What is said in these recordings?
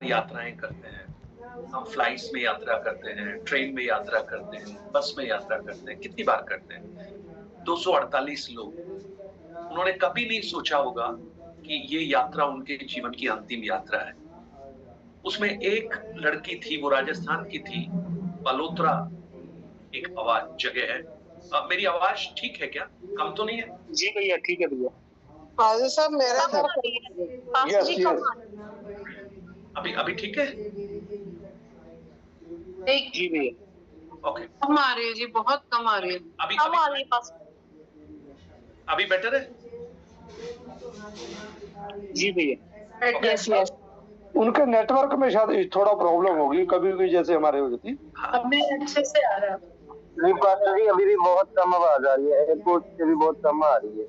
यात्राएं करते हैं, हम फ्लाइट्स में यात्रा करते हैं, ट्रेन में यात्रा करते हैं, बस में यात्रा करते हैं, कितनी बार करते हैं? 248 लोग, उन्होंने कभी नहीं सोचा होगा कि ये यात्रा उनके जीवन की अंतिम यात्रा है। उसमें एक लड़की थी, वो राजस्थान की थी, बलोत्रा एक आवाज जगह है। मेरी आवाज ठीक है क्या? कम तो नहीं है? जी भैया, ठीक है भैया। हाँ जी सर, मेरे यस यस, अभी अभी ठीक है? जी भैया। ओके, कम आ रही है जी, बहुत कम आ रही है। अभी कम आ रही है बस। अभी बेटर है? जी भैया। Yes yes. उनके नेटवर्क में शायद थोड़ा प्रॉब्लम होगी, कभी भी जैसे हमारे हो जाती। अभी अच्छे से आ रहा है। नहीं पास्टर जी, अभी भी बहुत कम आवाज आ रही है, एयरपोर्ट से भी बहुत कम आ रही है।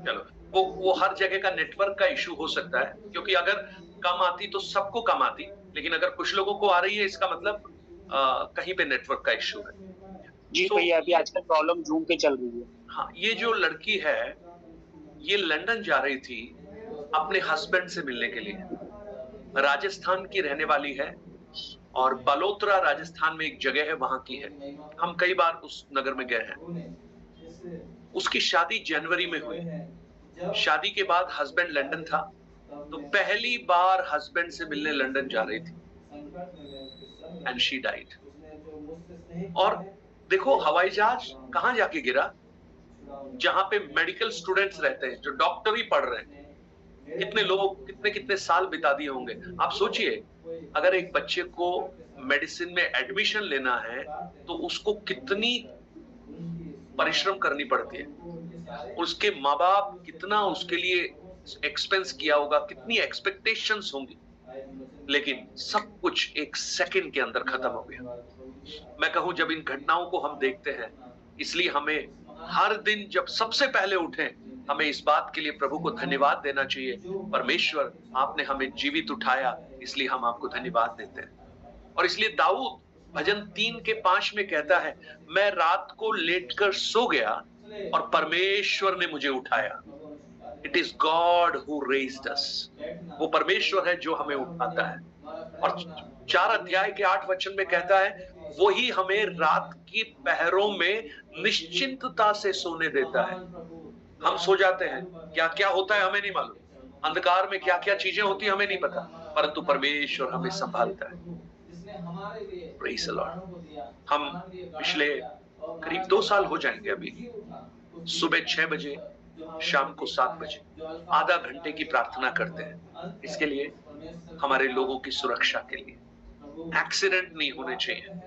चलो, वो हर जगह का नेटवर्क का इशू हो सकता है, क्योंकि अगर कम आती तो सबको कम आती, लेकिन अगर कुछ लोगों को आ रही है, इसका मतलब कहीं पे नेटवर्क का इशू है। जी भैया, अभी आजकल प्रॉब्लम जूम पे चल रही है। हाँ, ये जो लड़की है, ये लंदन जा रही थी अपने हस्बैंड से मिलने के लिए। राजस्थान की रहने वाली है और बलोत्रा राजस्थान में एक जगह है, वहां की है। हम कई बार उस नगर में गए हैं। उसकी शादी जनवरी में हुई। शादी के बाद हस्बैंड लंदन था, तो पहली बार हस्बैंड से मिलने लंदन जा रही थी, एंड शी डाइड। और देखो, हवाई जहाज कहां जाके गिरा? जहां पे मेडिकल स्टूडेंट्स रहते हैं, जो डॉक्टरी पढ़ रहे हैं। कितने लोग कितने कितने साल बिता दिए होंगे। आप सोचिए, अगर एक बच्चे को मेडिसिन में एडमिशन लेना है तो उसको कितनी परिश्रम करनी पड़ती है, उसके माँ बाप कितना उसके लिए एक्सपेंस किया होगा, कितनी एक्सपेक्टेशंस होंगी, लेकिन सब कुछ एक सेकंड के अंदर खत्म हो गया। मैं कहूं, जब इन घटनाओं को हम देखते हैं, इसलिए हमें हर दिन जब सबसे पहले उठें, हमें इस बात के लिए प्रभु को धन्यवाद देना चाहिए, परमेश्वर आपने हमें जीवित उठाया, इसलिए हम आपको धन्यवाद देते हैं। और इसलिए दाऊद भजन 3:5 में कहता है, मैं रात को लेटकर सो गया और परमेश्वर ने मुझे उठाया। It is God who raised us. वो परमेश्वर है जो हमें उठाता है। और 4 अध्याय के 8 वचन में कहता है, वही हमें रात की पहरों में निश्चिंतता से सोने देता है। हम सो जाते हैं, क्या क्या होता है हमें नहीं मालूम, अंधकार में क्या क्या चीजें होती है हमें नहीं पता, परंतु परमेश्वर हमें संभालता है। Praise the Lord. हम पिछले करीब 2 साल हो जाएंगे अभी, सुबह 6 बजे, शाम को 7 बजे आधा घंटे की प्रार्थना करते हैं। इसके लिए, हमारे लोगों की सुरक्षा के लिए। एक्सीडेंट नहीं होने चाहिए,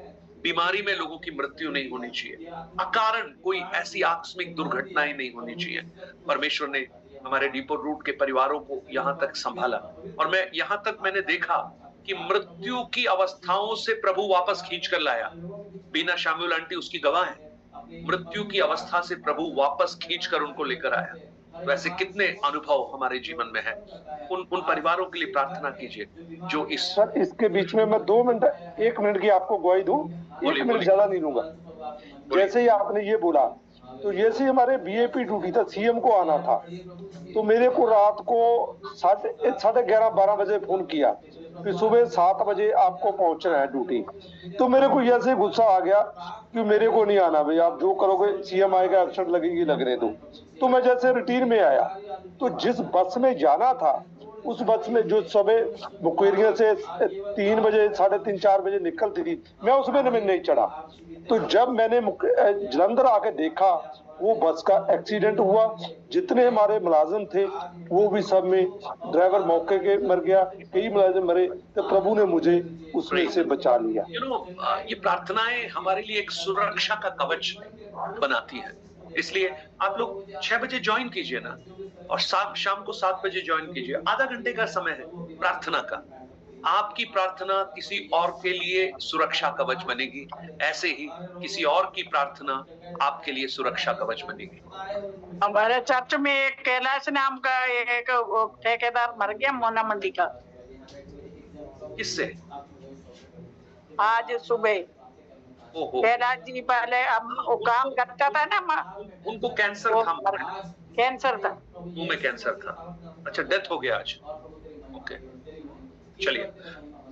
बीमारी में लोगों की मृत्यु नहीं होनी चाहिए, अकारण कोई ऐसी आकस्मिक दुर्घटनाएं नहीं होनी चाहिए। परमेश्वर ने हमारे डीपो रूट के परिवारों को यहां तक संभाला, और मैंने देखा कि मृत्यु की अवस्थाओं से प्रभु वापस खींच कर लाया। बीना शामुल आंटी उसकी गवाह है। मृत्यु की अवस्था से प्रभु वापस खींच कर उनको लेकर आया। वैसे कितने अनुभव हमारे जीवन में है। उन परिवारों के लिए प्रार्थना कीजिए जो इस सर, इसके बीच में मैं 2 मिनट 1 मिनट की आपको गवाही दूं, 1 मिनट ज्यादा नहीं लूंगा। जैसे ही आपने ये बोला, तो जैसे ही हमारे बीएपी ड्यूटी था, सीएम को आना था, तो मेरे को रात को 11:30-12 बजे फोन किया कि सुबह 7 बजे आपको पहुंचना है ड्यूटी। तो मेरे को ऐसे गुस्सा आ गया कि मेरे को नहीं आना भाई, आप जो करोगे, सीएम आएगा, एब्सेंट लगेगी, लगने दो। तो मैं जैसे रूटीन में आया, तो जिस बस में जाना था, उस बस में जो सुबह मुकेरिया से 3 बजे 3:30-4 बजे निकलती थी, मैं उसमें नहीं चढ़ा। तो जब मैंने जलंधर आके देखा, वो बस का एक्सीडेंट हुआ, जितने हमारे मुलाजिम थे वो भी सब में, ड्राइवर मौके के मर गया, कई मुलाजिम मरे, तो प्रभु ने मुझे उसमें से बचा लिया। ये प्रार्थनाएं हमारे लिए एक सुरक्षा का कवच बनाती है। इसलिए आप लोग 6 बजे ज्वाइन कीजिए ना, और शाम को 7 बजे ज्वाइन कीजिए। आधा घंटे का समय है प्रार्थना का। आपकी प्रार्थना किसी और के लिए सुरक्षा कवच बनेगी, ऐसे ही किसी और की प्रार्थना आपके लिए सुरक्षा कवच बनेगी। हमारे चर्च में एक कैलाश नाम का एक ठेकेदार मर गया, मोना मंडी का। किससे? आज सुबह। कैलाश जी पहले वो काम करता था ना, उनको कैंसर था। कैंसर था, मुंह में कैंसर था। अच्छा, डेथ हो गया आज। ओके, चलिए।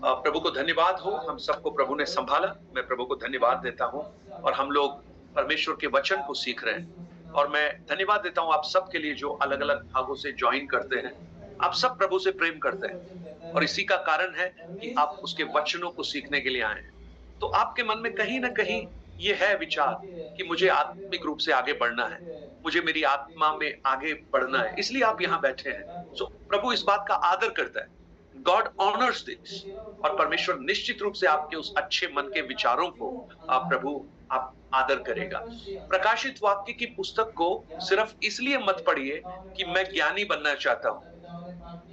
प्रभु को धन्यवाद हो, हम सबको प्रभु ने संभाला। मैं प्रभु को धन्यवाद देता हूँ और हम लोग परमेश्वर के वचन को सीख रहे हैं। और मैं धन्यवाद देता हूँ आप सब के लिए जो अलग अलग भागों से ज्वाइन करते हैं। आप सब प्रभु से प्रेम करते हैं और इसी का कारण है कि आप उसके वचनों को सीखने के लिए आए हैं। तो आपके मन में कहीं ना कहीं ये है विचार कि मुझे आत्मिक रूप से आगे बढ़ना है, मुझे मेरी आत्मा में आगे बढ़ना है, इसलिए आप यहाँ बैठे हैं। सो प्रभु इस बात का आदर करता है। God honours this. और परमेश्वर निश्चित रूप से आपके उस अच्छे मन के विचारों को प्रभु आप आदर करेगा। प्रकाशित वाक्य की पुस्तक को सिर्फ इसलिए मत पढ़िए कि मैं ज्ञानी बनना चाहता हूं,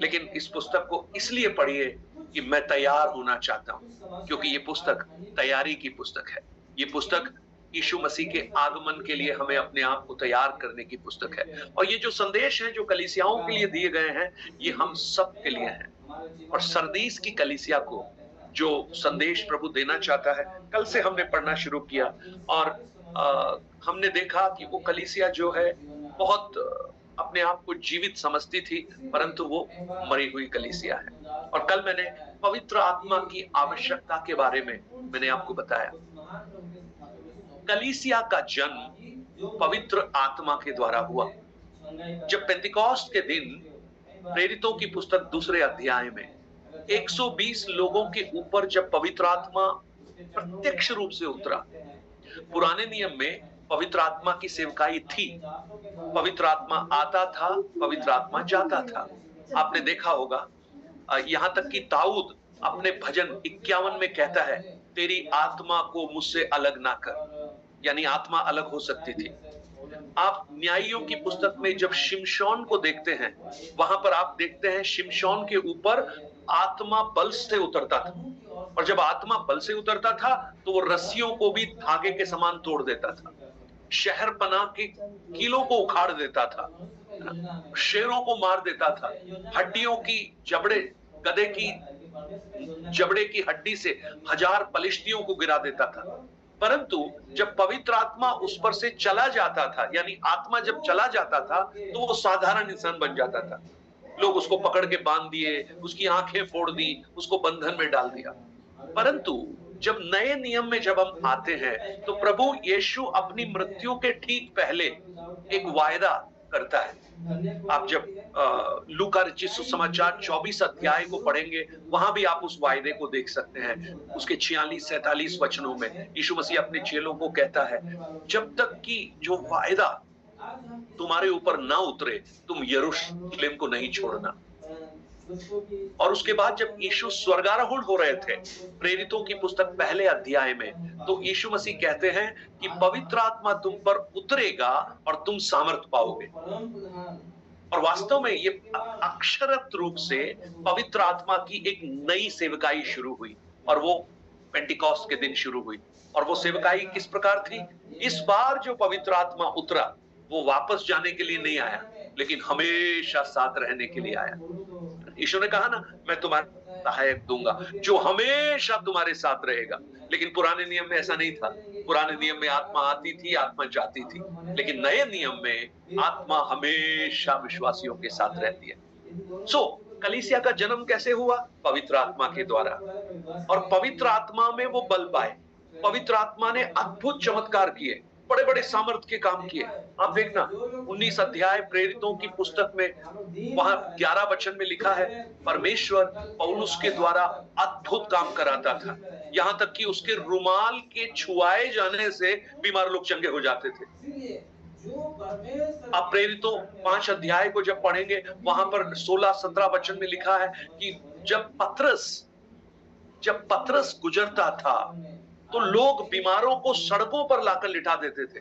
लेकिन इस पुस्तक को इसलिए पढ़िए कि मैं तैयार होना चाहता हूं, क्योंकि ये पुस्तक तैयारी की पुस्तक है। ये पुस्तक यीशु मसीह के आगमन के लिए हमें अपने आप को तैयार करने की पुस्तक है। और ये जो संदेश है जो कलीसियाओं के लिए दिए गए हैं, ये हम सब के लिए हैं। और सरदीस की कलीसिया को जो संदेश प्रभु देना चाहता है, कल से हमने पढ़ना शुरू किया और हमने देखा कि वो कलीसिया जो है बहुत अपने आप को जीवित समझती थी, परंतु वो मरी हुई कलीसिया है। और कल मैंने पवित्र आत्मा की आवश्यकता के बारे में मैंने आपको बताया। कलीसिया का जन्म पवित्र आत्मा के द्वारा हुआ। जब पेंतिकॉस्ट के दिन प्रेरितों की पुस्तक दूसरे अध्याय में 120 लोगों के ऊपर जब पवित्र आत्मा प्रत्यक्ष रूप से उतरा। पुराने नियम में पवित्र आत्मा की सेवकाई थी, पवित्र आत्मा आता था, पवित्र आत्मा जाता था। आपने देखा होगा, यहां तक कि दाऊद अपने भजन 51 में कहता है, तेरी आत्मा को मुझसे अलग ना कर, यानी आत्मा अलग हो सकती थी। आप न्यायियों की पुस्तक में जब शिमशोन को देखते हैं, वहां पर आप देखते हैं शिमशोन के ऊपर आत्मा बल से उतरता था, और जब आत्मा बल से उतरता था तो वो रस्सियों को भी धागे के समान तोड़ देता था, शहर पनाह के किलों को उखाड़ देता था, शेरों को मार देता था, हड्डियों की जबड़े, गधे की जबड़े की हड्डी से 1000 पलिश्तियों को गिरा देता था। परंतु जब पवित्र आत्मा उस पर से चला जाता था, यानी आत्मा जब चला जाता था तो वो साधारण इंसान बन जाता था। लोग उसको पकड़ के बांध दिए, उसकी आंखें फोड़ दी, उसको बंधन में डाल दिया। परंतु जब नए नियम में जब हम आते हैं तो प्रभु यीशु अपनी मृत्यु के ठीक पहले एक वायदा करता है। आप जब लूका रचित सुसमाचार 24 अध्याय को पढ़ेंगे, वहां भी आप उस वायदे को देख सकते हैं। उसके 46-47 वचनों में यीशु मसीह अपने चेलों को कहता है, जब तक कि जो वायदा तुम्हारे ऊपर ना उतरे, तुम यरूशलेम को नहीं छोड़ना। और उसके बाद जब यीशु स्वर्गारोहण हो रहे थे, प्रेरितों की पुस्तक पहले अध्याय में, तो यीशु मसीह कहते हैं कि पवित्र आत्मा तुम पर उतरेगा और तुम सामर्थ पाओगे। और वास्तव में ये अक्षरत रूप से पवित्र आत्मा की एक नई सेवकाई शुरू हुई, और वो पेंटिकॉस्ट के दिन शुरू हुई। और वो सेवकाई किस प्रकार थी? इस बार जो पवित्र आत्मा उतरा, वो वापस जाने के लिए नहीं आया, लेकिन हमेशा साथ रहने के लिए आया। यीशु ने कहा ना, मैं तुम्हारा सहायक दूंगा जो हमेशा तुम्हारे साथ रहेगा। लेकिन पुराने नियम में ऐसा नहीं था। पुराने नियम में आत्मा आती थी, आत्मा जाती थी, लेकिन नए नियम में आत्मा हमेशा विश्वासियों के साथ रहती है। सो कलीसिया का जन्म कैसे हुआ? पवित्र आत्मा के द्वारा। और पवित्र आत्मा में वो बल पाए। पवित्र आत्मा ने अद्भुत चमत्कार किए, बड़े बड़े सामर्थ के काम किए। आप देखना 19 अध्याय प्रेरितों की पुस्तक में, वहां 11 वचन में लिखा है, परमेश्वर पौलुस के द्वारा अद्भुत काम कराता था, यहां तक कि उसके रुमाल के छुआए जाने से बीमार लोग चंगे हो जाते थे। आप प्रेरितों 5 अध्याय को जब पढ़ेंगे, वहां पर 16-17 वचन में लिखा है कि जब पतरस गुजरता था तो लोग बीमारों को सड़कों पर लाकर लिटा देते थे।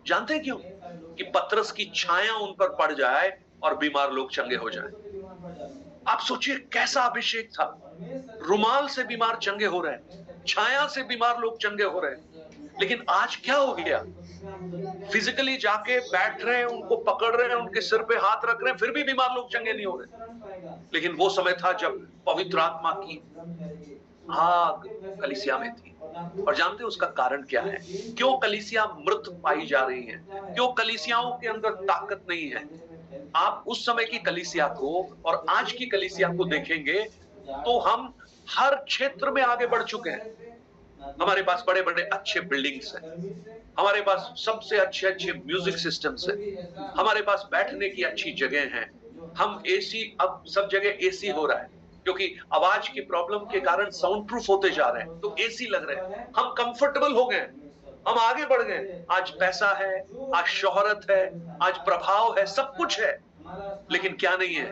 जानते हैं क्यों? कि पतरस की छाया उन पर पड़ जाए और बीमार लोग चंगे हो जाएं। आप सोचिए कैसा अभिषेक था। रुमाल से बीमार चंगे हो रहे हैं, छाया से बीमार लोग चंगे हो रहे हैं। लेकिन आज क्या हो गया? फिजिकली जाके बैठ रहे हैं, उनको पकड़ रहे हैं, उनके सिर पे हाथ रख रहे हैं, फिर भी बीमार लोग चंगे नहीं हो रहे। लेकिन वो समय था जब पवित्र आत्मा की आग कलीसिया में थी। और जानते हैं उसका कारण क्या है? क्यों कलीसिया मृत पाई जा रही है? क्यों कलीसियाओं के अंदर ताकत नहीं है? आप उस समय की कलीसिया को और आज की कलीसिया को देखेंगे तो हम हर क्षेत्र में आगे बढ़ चुके हैं। हमारे पास बड़े बड़े अच्छे बिल्डिंग्स हैं, हमारे पास सबसे अच्छे अच्छे म्यूजिक सिस्टम्स हैं, हमारे पास बैठने की अच्छी जगह हैं। हम एसी, अब सब जगह एसी हो रहा है क्योंकि आवाज की प्रॉब्लम के कारण साउंड प्रूफ होते जा रहे हैं, तो एसी लग रहे हैं। हम कंफर्टेबल हो गए, हम आगे बढ़ गए। आज पैसा है, आज शोहरत है, आज प्रभाव है, सब कुछ है, लेकिन क्या नहीं है?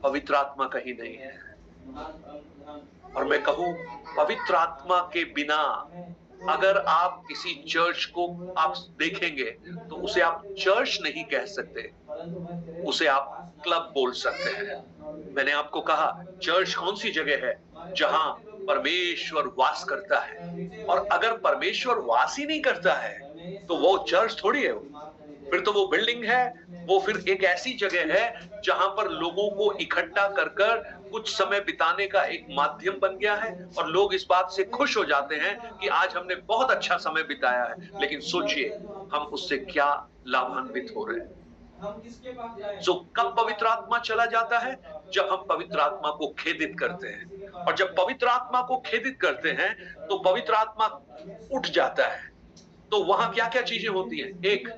पवित्र आत्मा कहीं नहीं है। और मैं कहूं, पवित्र आत्मा के बिना अगर आप किसी चर्च को आप देखेंगे तो उसे आप चर्च नहीं कह सकते, उसे आप क्लब बोल सकते हैं। मैंने आपको कहा, चर्च कौन सी जगह है? जहां परमेश्वर वास करता है। और अगर परमेश्वर वास ही नहीं करता है तो वो चर्च थोड़ी है, फिर तो वो बिल्डिंग है, वो फिर एक ऐसी जगह है जहां पर लोगों को इकट्ठा कर कर कुछ समय बिताने का एक माध्यम बन गया है। और लोग इस बात से खुश हो जाते हैं कि आज हमने बहुत अच्छा समय बिताया है, लेकिन सोचिए हम उससे क्या लाभान्वित हो रहे हैं। जो कब पवित्र आत्मा चला जाता है? जब हम पवित्र आत्मा को खेदित करते हैं। और जब पवित्र आत्मा को खेदित करते हैं तो पवित्र आत्मा उठ जाता है। तो वहां क्या क्या चीजें होती हैं? एक,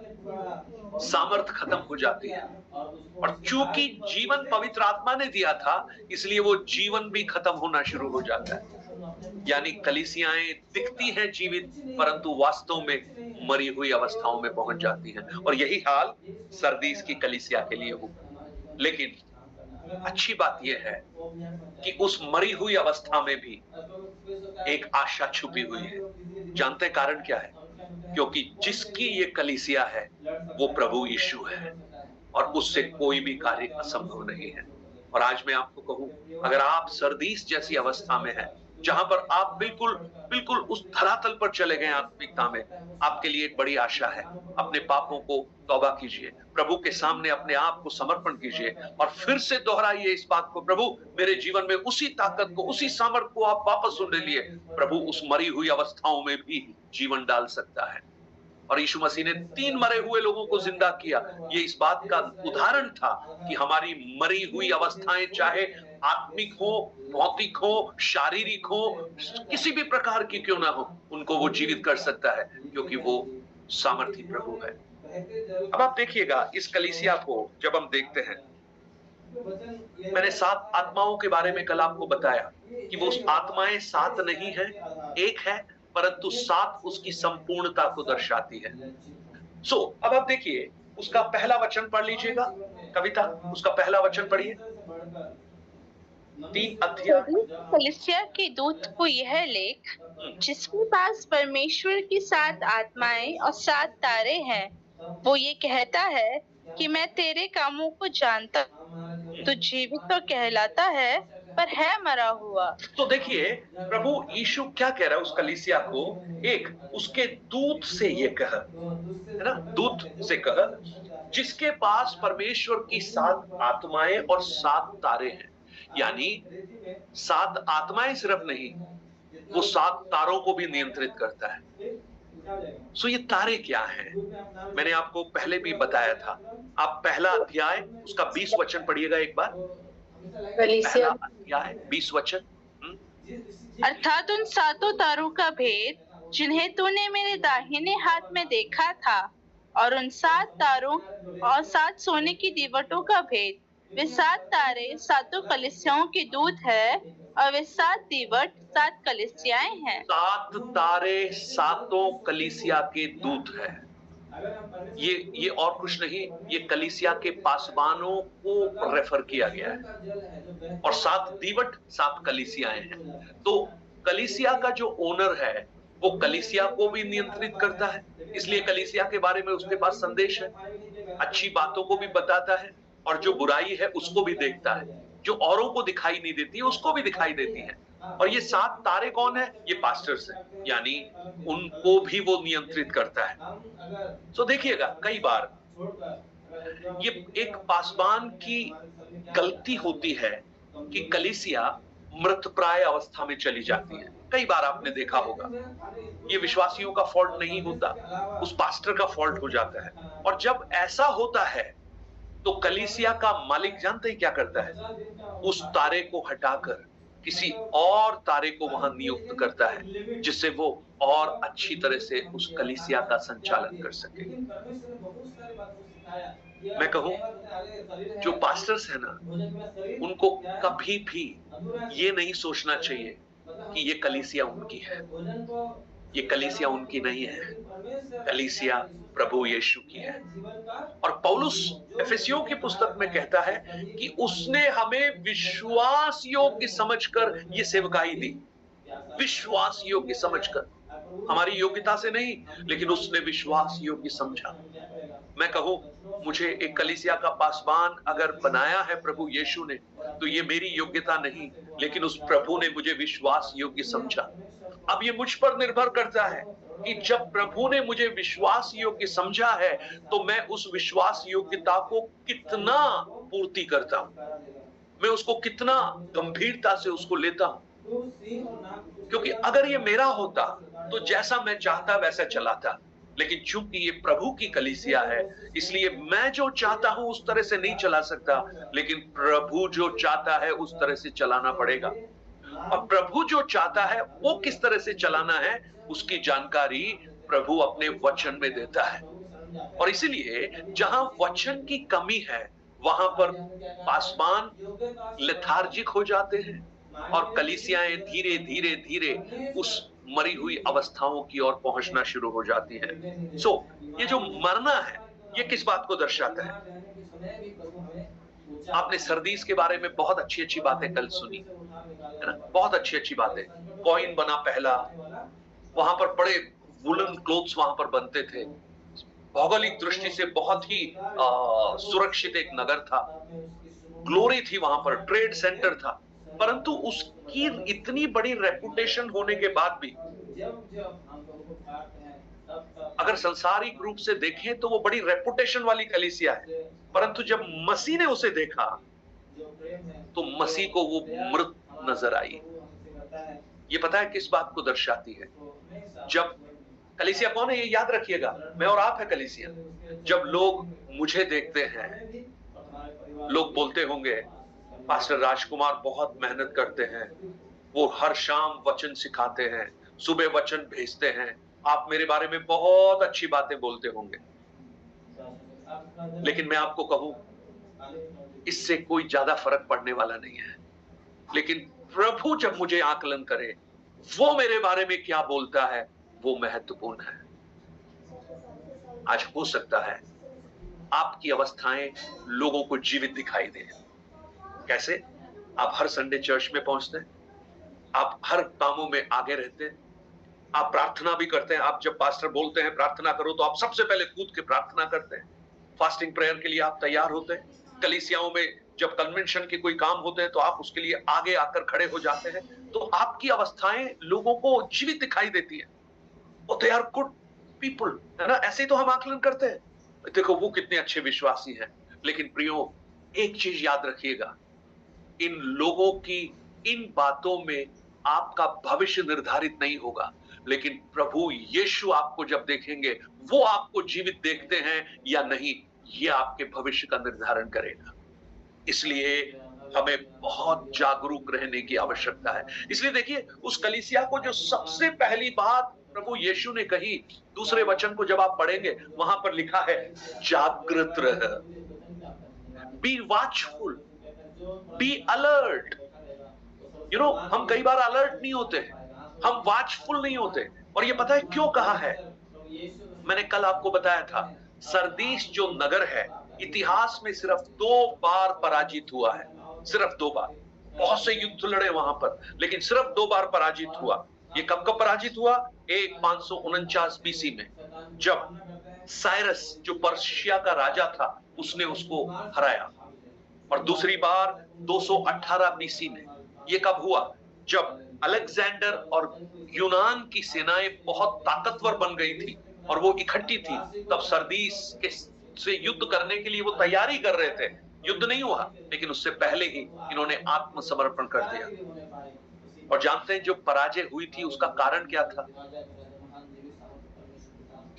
सामर्थ खत्म हो जाती है। और चूंकि जीवन पवित्र आत्मा ने दिया था, इसलिए वो जीवन भी खत्म होना शुरू हो जाता है। यानी कलीसियाएं दिखती हैं जीवित, परंतु वास्तव में मरी हुई अवस्थाओं में पहुंच जाती हैं। और यही हाल सरदीस की कलीसिया के लिए हुआ। लेकिन अच्छी बात यह है कि उस मरी हुई अवस्था में भी एक आशा छुपी हुई है। जानते कारण क्या है? क्योंकि जिसकी ये कलीसिया है वो प्रभु यीशु है, और उससे कोई भी कार्य असंभव नहीं है। और आज मैं आपको कहूं, अगर आप सरदीस जैसी अवस्था में हैं, जहां पर आप बिल्कुल बिल्कुल उस धरातल पर चले गए आत्मिकता में, आपके लिए एक बड़ी आशा है। अपने पापों को तौबा कीजिए, प्रभु के सामने अपने आप को समर्पण कीजिए और फिर से दोहराइए इस बात को, प्रभु मेरे जीवन में उसी ताकत को, उसी सामर्थ को आप वापस ले लिए। प्रभु उस मरी हुई अवस्थाओं में भी जीवन डाल सकता है। और यीशु मसीह ने 3 मरे हुए लोगों को जिंदा किया। ये इस बात का उदाहरण था कि हमारी मरी हुई अवस्थाएं, चाहे आत्मिक हो, भौतिक हो, शारीरिक हो, किसी भी प्रकार की क्यों ना हो, उनको वो जीवित कर सकता है, क्योंकि वो सामर्थी प्रभु है। अब आप देखिएगा इस कलीसिया को जब हम देखते हैं, मैंने 7 आत्माओं के बारे में कल आपको बताया कि वो आत्माएं 7 नहीं है, एक है, परंतु 7 उसकी संपूर्णता को दर्शाती है। अब आप देखिए उसका पहला वचन पढ़ लीजिएगा। कविता, उसका पहला वचन पढ़िए। 3 अध्याय। कलीसिया के दूत को यह लेख, जिसके पास परमेश्वर की 7 आत्माएं और 7 तारे हैं, वो ये कहता है कि मैं तेरे कामों को जानता हूं, तू जीवित तो कहलाता है पर है मरा हुआ। तो देखिए प्रभु यीशु क्या कह रहा है उस कलीसिया को? एक, उसके दूत से ये कह, है ना, दूत से कह, जिसके पास परमेश्वर की 7 आत्माएं और 7 तारे हैं। यानी 7 आत्माएं सिर्फ नहीं, वो 7 तारों को भी नियंत्रित करता है। ये तारे क्या हैं? मैंने आपको पहले भी बताया था। आप पहला अध्याय उसका 20 वचन पढ़िएगा एक बार। पहला अध्याय 20 वचन। अर्थात उन 7 तारों का भेद जिन्हें तूने मेरे दाहिने हाथ में देखा था, और उन 7 तारों और 7 सोने की दीवटों का भेद, वे 7 तारे 7 कलीसियाओं के दूत है, और वे 7 दीवट 7 कलीसियाएं हैं। 7 तारे 7 कलीसिया के दूत है। ये और कुछ नहीं, ये कलीसिया के पासवानों को रेफर किया गया है। और 7 दीवट 7 कलीसियाएं हैं। तो कलीसिया का जो ओनर है वो कलीसिया को भी नियंत्रित करता है, इसलिए कलीसिया के बारे में उसके पास संदेश है, अच्छी बातों को भी बताता है, और जो बुराई है उसको भी देखता है, जो औरों को दिखाई नहीं देती है उसको भी दिखाई देती है। और ये 7 तारे कौन है? ये पास्टर्स हैं, यानी उनको भी वो नियंत्रित करता है। देखिएगा कई बार ये एक पासवान की गलती होती है कि कलीसिया मृतप्राय अवस्था में चली जाती है। कई बार आपने देखा होगा, ये विश्वासियों का फॉल्ट नहीं होता, उस पास्टर का फॉल्ट हो जाता है। और जब ऐसा होता है तो कलीसिया का मालिक जानते हैं क्या करता है? उस तारे को हटाकर किसी और तारे को वहां नियुक्त करता है, जिससे वो और अच्छी तरह से उस कलीसिया का संचालन कर सके। मैं कहूं, जो पास्टर्स है ना, उनको कभी भी ये नहीं सोचना चाहिए कि ये कलीसिया उनकी है। ये कलीसिया उनकी नहीं है, कलीसिया प्रभु यीशु की है। और पौलुस एफेसियों की पुस्तक में कहता है कि उसने हमें विश्वास योग्य समझकर ये सेवकाई दी। विश्वास योग्य समझकर, हमारी योग्यता से नहीं, लेकिन उसने विश्वास योग्य समझा। मैं कहूं, मुझे एक कलीसिया का पासवान अगर बनाया है प्रभु यीशु ने, तो ये मेरी योग्यता नहीं, लेकिन उस प्रभु ने मुझे विश्वास योग्य समझा। अब ये मुझ पर निर्भर करता है कि जब प्रभु ने मुझे विश्वास योग्य समझा है, तो मैं उस विश्वास योग्यता को कितना पूर्ति करता हूं, मैं उसको कितना गंभीरता से उसको लेता हूं। क्योंकि अगर ये मेरा होता तो जैसा मैं चाहता वैसा चलाता, लेकिन चूंकि ये प्रभु की कलीसिया है, इसलिए मैं जो चाहता हूं उस तरह से नहीं चला सकता, लेकिन प्रभु जो चाहता है उस तरह से चलाना पड़ेगा। और प्रभु जो चाहता है वो किस तरह से चलाना है, उसकी जानकारी प्रभु अपने वचन में देता है। और इसीलिए जहां वचन की कमी है, वहां पर पासवान लेथार्जिक हो जाते हैं और कलीसियाएं धीरे धीरे धीरे उस मरी हुई अवस्थाओं की ओर पहुंचना शुरू हो जाती हैं। ये जो मरना है, ये किस बात को दर्शाता है? आपने सरदीस के बारे में बहुत अच्छी अच्छी बातें कल सुनी, है ना? बहुत अच्छी अच्छी बातें। कॉइन बना पहला, वहां पर बड़े वुलन क्लोथ्स वहां पर बनते थे। भौगोलिक दृष्टि से बहुत ही सुरक्षित एक नगर था, ग्लोरी थी वहां पर, ट्रेड सेंटर था। परंतु उसकी इतनी बड़ी रेपुटेशन होने के बाद भी, अगर सांसारिक रूप से देखें तो वो बड़ी रेपुटेशन वाली कलीसिया है, परंतु जब मसीह ने उसे देखा तो मसीह को वो मृत नजर आई। ये पता है किस बात को दर्शाती है? जब कलीसिया कौन है ये याद रखिएगा, मैं और आप है कलीसिया। जब लोग मुझे देखते हैं, लोग बोलते होंगे पास्टर राजकुमार बहुत मेहनत करते हैं, वो हर शाम वचन सिखाते हैं, सुबह वचन भेजते हैं, आप मेरे बारे में बहुत अच्छी बातें बोलते होंगे। लेकिन मैं आपको कहूं, इससे कोई ज्यादा फर्क पड़ने वाला नहीं है। लेकिन प्रभु जब मुझे आकलन करे, वो मेरे बारे में क्या बोलता है, वो महत्वपूर्ण है। आज हो सकता है आपकी अवस्थाएं लोगों को जीवित दिखाई दे। कैसे? आप हर संडे चर्च में पहुंचते हैं, आप हर कामों में आगे रहते हैं, आप प्रार्थना भी करते हैं। आप जब पास्टर बोलते हैं प्रार्थना करो, तो आप सबसे पहले कूद के प्रार्थना करते हैं। फास्टिंग प्रेयर के लिए आप तैयार होते हैं। कलीसियाओं में जब कन्वेंशन के कोई काम होते हैं तो आप उसके लिए आगे आकर खड़े हो जाते हैं। तो आपकी अवस्थाएं लोगों को जीवित दिखाई देती है। दे आर गुड पीपल, है ना? ऐसे तो हम आकलन करते हैं, देखो वो कितने अच्छे विश्वासी हैं। लेकिन प्रियो, एक चीज याद रखिएगा, इन लोगों की इन बातों में आपका भविष्य निर्धारित नहीं होगा, लेकिन प्रभु यीशु आपको जब देखेंगे, वो आपको जीवित देखते हैं या नहीं, ये आपके भविष्य का निर्धारण करेगा। इसलिए हमें बहुत जागरूक रहने की आवश्यकता है। इसलिए देखिए, उस कलीसिया को जो सबसे पहली बात प्रभु यीशु ने कही, दूसरे वचन को जब आप पढ़ेंगे, वहां पर लिखा है जागृत रह, बी वॉचफुल, बी अलर्ट। हम कई बार अलर्ट नहीं होते, हम वॉचफुल नहीं होते। और ये पता है क्यों कहा है? मैंने कल आपको बताया था, सरदीस जो नगर है, इतिहास में सिर्फ 2 बार पराजित हुआ है, सिर्फ 2 बार। बहुत से युद्ध लड़े वहां पर, लेकिन सिर्फ 2 बार पराजित हुआ। ये कब कब पराजित हुआ? एक 549 बीसी में, जब साइरस जो पर्शिया का राजा था, उसने उसको हराया। और दूसरी बार 218 बीसी में। ये कब हुआ? जब अलेक्जेंडर और यूनान की सेनाएं बहुत ताकतवर बन गई थी और वो इकट्ठी थी, तब सरदीस के से युद्ध करने के लिए वो तैयारी कर रहे थे। युद्ध नहीं हुआ, लेकिन उससे पहले ही इन्होंने आत्मसमर्पण कर दिया। और जानते हैं जो पराजय हुई थी उसका कारण क्या था?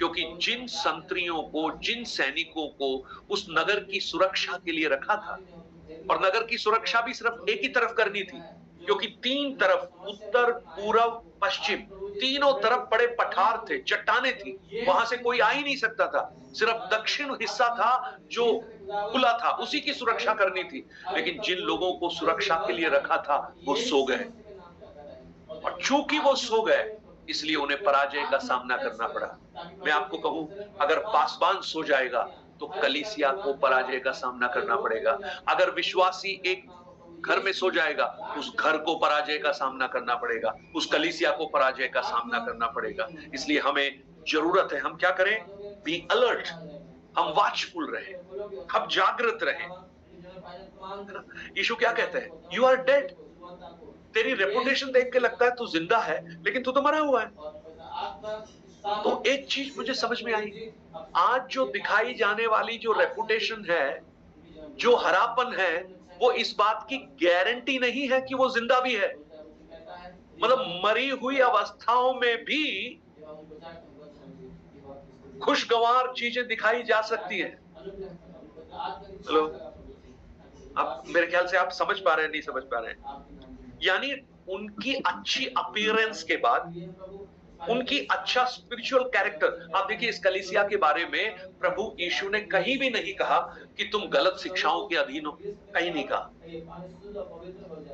क्योंकि जिन संतरियों को, जिन सैनिकों को उस नगर की सुरक्षा के लिए रखा था, और नगर की सुरक्षा भी सिर्फ एक ही तरफ करनी थी, क्योंकि तीन तरफ, उत्तर, पूरब, पश्चिम, तीनों तरफ बड़े पठार थे, चट्टाने थी, वहां से कोई आ ही नहीं सकता था। सिर्फ दक्षिण हिस्सा था जो खुला था, उसी की सुरक्षा करनी थी। लेकिन जिन लोगों को सुरक्षा के लिए रखा था वो सो गए, और चूंकि वो सो गए इसलिए उन्हें पराजय का सामना करना पड़ा। मैं आपको कहूं, अगर पासबान सो जाएगा तो कलीसिया को पराजय का सामना करना पड़ेगा। अगर विश्वासी एक घर में सो जाएगा, उस घर को पराजय का सामना करना पड़ेगा, उस कलीसिया को पराजय का सामना करना पड़ेगा। इसलिए हमें जरूरत है, हम क्या करें? बी अलर्ट, हम वॉचफुल रहे, हम जागृत रहे। यीशु क्या कहते हैं? You are dead. तेरी रेपुटेशन देख के लगता है तू जिंदा है, लेकिन तू तो मरा हुआ है। तो एक चीज मुझे समझ में आई, आज जो दिखाई जाने वाली जो रेपुटेशन है, जो हरापन है, वो इस बात की गारंटी नहीं है कि वो जिंदा भी है। मतलब मरी हुई अवस्थाओं में भी खुशगवार चीजें दिखाई जा सकती है। हेलो, आप मेरे ख्याल से आप समझ पा रहे हैं, नहीं समझ पा रहे हैं? यानी उनकी अच्छी अपीयरेंस के बाद, उनकी अच्छा स्पिरिचुअल कैरेक्टर। आप देखिए, इस कलीसिया के बारे में प्रभु यीशु ने कहीं भी नहीं कहा कि तुम गलत शिक्षाओं के अधीन हो, कहीं नहीं कहा।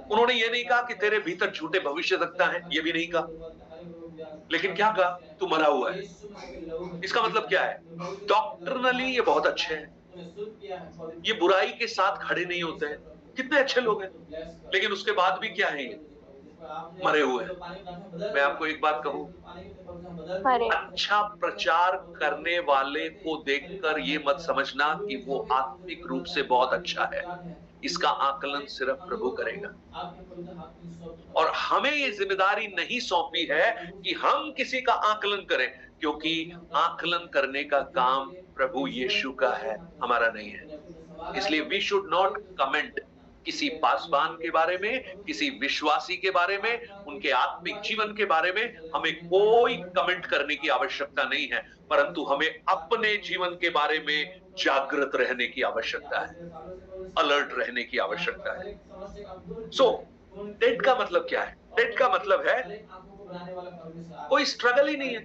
उन्होंने ये नहीं कहा कि तेरे भीतर झूठे भविष्यवक्ता हैं, ये भी नहीं कहा। लेकिन क्या कहा? तू मरा हुआ है। इसका मतलब क्या है? डॉक्ट्रिनली ये बहुत अच्छे हैं, ये बुराई के साथ खड़े नहीं होते हैं, कितने अच्छे लोग हैं, लेकिन उसके बाद भी क्या है? ये मरे हुए हैं। मैं आपको एक बात कहूं, अच्छा प्रचार करने वाले को देखकर ये मत समझना कि वो आत्मिक रूप से बहुत अच्छा है। इसका आकलन सिर्फ प्रभु करेगा, और हमें ये जिम्मेदारी नहीं सौंपी है कि हम किसी का आकलन करें, क्योंकि आकलन करने का काम प्रभु यीशु का है, हमारा नहीं है। इसलिए वी शुड नॉट कमेंट किसी पासवान के बारे में, किसी विश्वासी के बारे में, उनके आत्मिक जीवन के बारे में हमें कोई कमेंट करने की आवश्यकता नहीं है, परंतु हमें अपने जीवन के बारे में जागृत रहने की आवश्यकता है, अलर्ट रहने की आवश्यकता है। सो डेड का मतलब क्या है? डेड का मतलब है कोई स्ट्रगल ही नहीं है।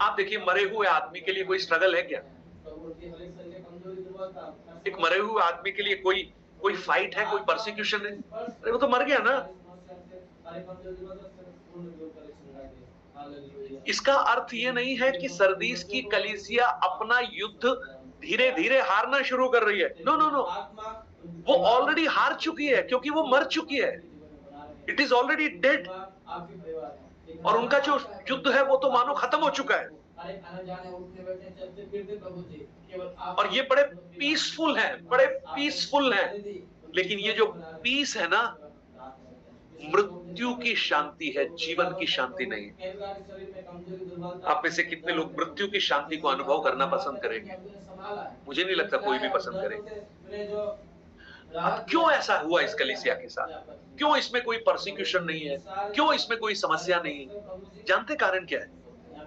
आप देखिए, मरे हुए आदमी के लिए कोई स्ट्रगल है क्या? एक मरे हुए आदमी के लिए कोई फाइट है, कोई परसिक्यूशन है? अरे वो तो मर गया ना। इसका अर्थ ये नहीं है कि सरदीस की कलीसिया अपना युद्ध धीरे धीरे हारना शुरू कर रही है। नो नो नो, वो ऑलरेडी हार चुकी है, क्योंकि वो मर चुकी है। इट इज ऑलरेडी डेड, और उनका जो युद्ध है वो तो मानो खत्म हो चुका है। और ये बड़े पीसफुल हैं, बड़े पीसफुल हैं। लेकिन ये जो पीस है ना, मृत्यु की शांति है, जीवन की शांति नहीं। आप में से कितने लोग मृत्यु की शांति को अनुभव करना पसंद करेंगे? मुझे नहीं लगता कोई भी पसंद करेगा। अब क्यों ऐसा हुआ इस कलीसिया के साथ? क्यों इसमें कोई परसिक्यूशन नहीं है? क्यों इसमें कोई समस्या नहीं है? जानते कारण क्या है?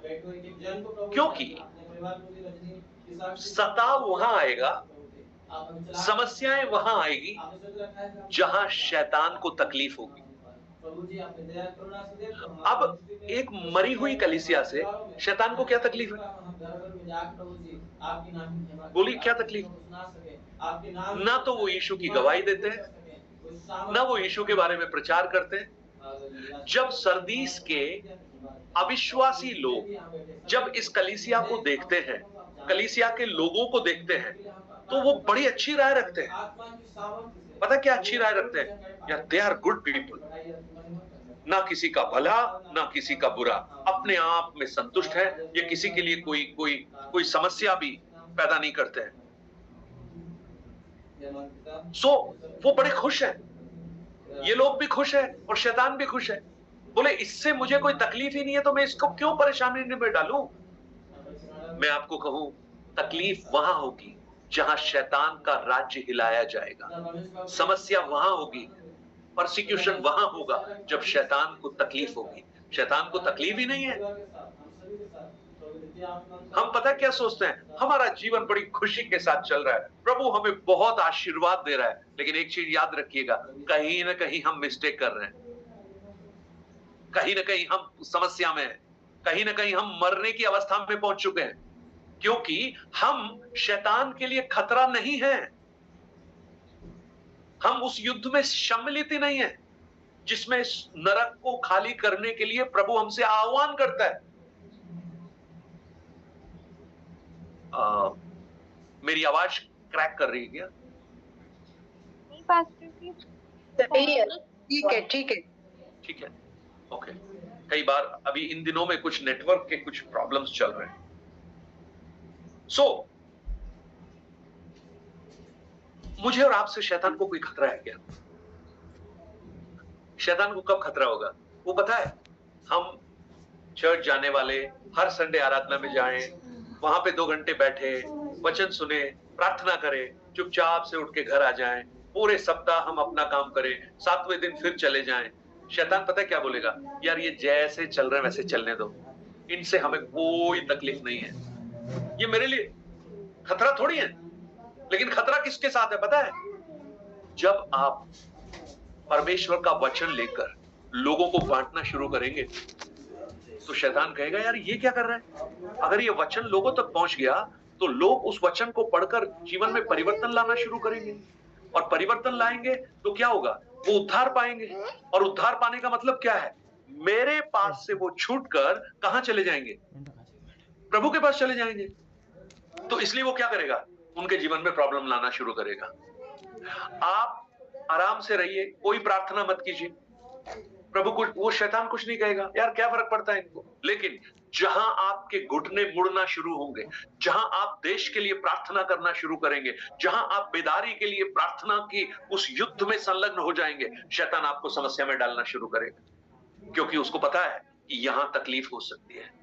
क्योंकि सताव वहां आएगा, समस्याएं वहां आएगी जहां शैतान को तकलीफ होगी। अब एक मरी हुई कलीसिया से शैतान को क्या तकलीफ है? बोलिए, क्या तकलीफ? ना तो वो यीशु की गवाही देते हैं, ना वो यीशु के बारे में प्रचार करते हैं। जब सरदीस के अविश्वासी लोग जब इस कलीसिया को देखते हैं, कलीसिया के लोगों को देखते हैं, तो वो बड़ी अच्छी राय रखते हैं। पता क्या अच्छी राय रखते हैं? यार, दे आर गुड पीपल, ना किसी का भला ना किसी का बुरा, अपने आप में संतुष्ट है, ये किसी के लिए कोई समस्या भी पैदा नहीं करते हैं। सो वो बड़े खुश है, ये लोग भी खुश है और शैतान भी खुश है। बोले, इससे मुझे कोई तकलीफ ही नहीं है, तो मैं इसको क्यों परेशानी में डालूं? मैं आपको कहूं, तकलीफ वहां होगी जहां शैतान का राज्य हिलाया जाएगा। समस्या वहां होगी, परसिक्यूशन वहां होगा जब शैतान को तकलीफ होगी। शैतान को तकलीफ ही नहीं है, हम पता क्या सोचते हैं, हमारा जीवन बड़ी खुशी के साथ चल रहा है, प्रभु हमें बहुत आशीर्वाद दे रहा है। लेकिन एक चीज याद रखिएगा, कहीं ना कहीं हम मिस्टेक कर रहे हैं, कहीं ना कहीं हम समस्या में हैं, कहीं ना कहीं हम मरने की अवस्था में पहुंच चुके हैं, क्योंकि हम शैतान के लिए खतरा नहीं है। हम उस युद्ध में सम्मिलित ही नहीं है जिसमें नरक को खाली करने के लिए प्रभु हमसे आह्वान करता है। मेरी आवाज क्रैक कर रही है क्या? नहीं पास्टर जी, ठीक है, ठीक है, ठीक है, ओके। कई बार अभी इन दिनों में कुछ नेटवर्क के कुछ प्रॉब्लम्स चल रहे हैं। मुझे और आपसे शैतान को कोई खतरा है क्या? शैतान को कब खतरा होगा? वो पता है, हम चर्च जाने वाले, हर संडे आराधना में जाएं, वहां पे 2 घंटे बैठे, वचन सुने, प्रार्थना करें, चुपचाप से उठ के घर आ जाएं, पूरे सप्ताह हम अपना काम करें, 7वें दिन फिर चले जाएं। शैतान पता है क्या बोलेगा? यार ये जैसे चल रहे हैं वैसे चलने दो, इनसे हमें कोई तकलीफ नहीं है, ये मेरे लिए खतरा थोड़ी है। लेकिन खतरा किसके साथ है पता है? जब आप परमेश्वर का वचन लेकर लोगों को बांटना शुरू करेंगे तो शैतान कहेगा यार ये क्या कर रहा है। अगर ये वचन लोगों तक पहुंच गया तो लोग उस वचन को पढ़कर जीवन में परिवर्तन लाना शुरू करेंगे, और परिवर्तन लाएंगे तो क्या होगा? वो उद्धार पाएंगे, और उद्धार पाने का मतलब क्या है? मेरे पास से वो छूटकर कहां चले जाएंगे? प्रभु के पास चले जाएंगे। तो इसलिए वो क्या करेगा? उनके जीवन में प्रॉब्लम लाना शुरू करेगा। आप आराम से रहिए, कोई प्रार्थना मत कीजिए, प्रभु कुछ, वो शैतान कुछ नहीं कहेगा, यार क्या फर्क पड़ता है इनको। लेकिन जहां आपके घुटने मुड़ना शुरू होंगे, जहां आप देश के लिए प्रार्थना करना शुरू करेंगे, जहां आप बेदारी के लिए प्रार्थना की उस युद्ध में संलग्न हो जाएंगे, शैतान आपको समस्या में डालना शुरू करेगा, क्योंकि उसको पता है कि यहां तकलीफ हो सकती है।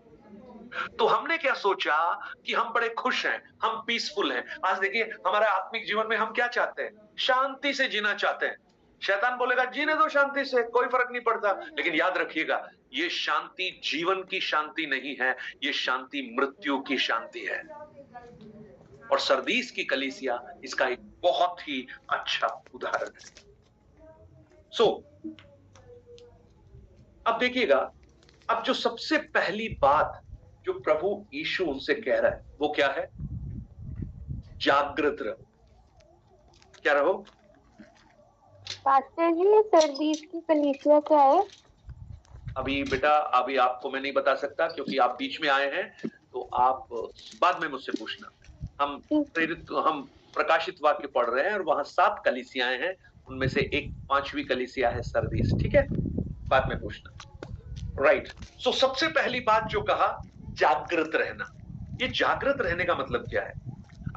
तो हमने क्या सोचा कि हम बड़े खुश हैं, हम पीसफुल हैं। आज देखिए हमारे आत्मिक जीवन में हम क्या चाहते हैं? शांति से जीना चाहते हैं। शैतान बोलेगा जीने दो शांति से, कोई फर्क नहीं पड़ता। लेकिन याद रखिएगा, ये शांति जीवन की शांति नहीं है, ये शांति मृत्यु की शांति है। और सरदीस की कलीसिया इसका एक बहुत ही अच्छा उदाहरण है। अब देखिएगा, अब जो सबसे पहली बात जो प्रभु यीशु उनसे कह रहा है वो क्या है? जागृत रहो। क्या रहो? पास्टर जी सरदीस की कलीसिया क्या है? अभी बेटा, अभी आपको मैं नहीं बता सकता, क्योंकि आप बीच में आए हैं, तो आप बाद में मुझसे पूछना। हम प्रकाशित वाक्य पढ़ रहे हैं और वहां 7 कलीसियाएं हैं, उनमें से एक 5वीं कलीसिया है सरदीस। ठीक है, बाद में पूछना। राइट। सो सबसे पहली बात जो कहा, जागृत रहना। ये जागृत रहने का मतलब क्या है?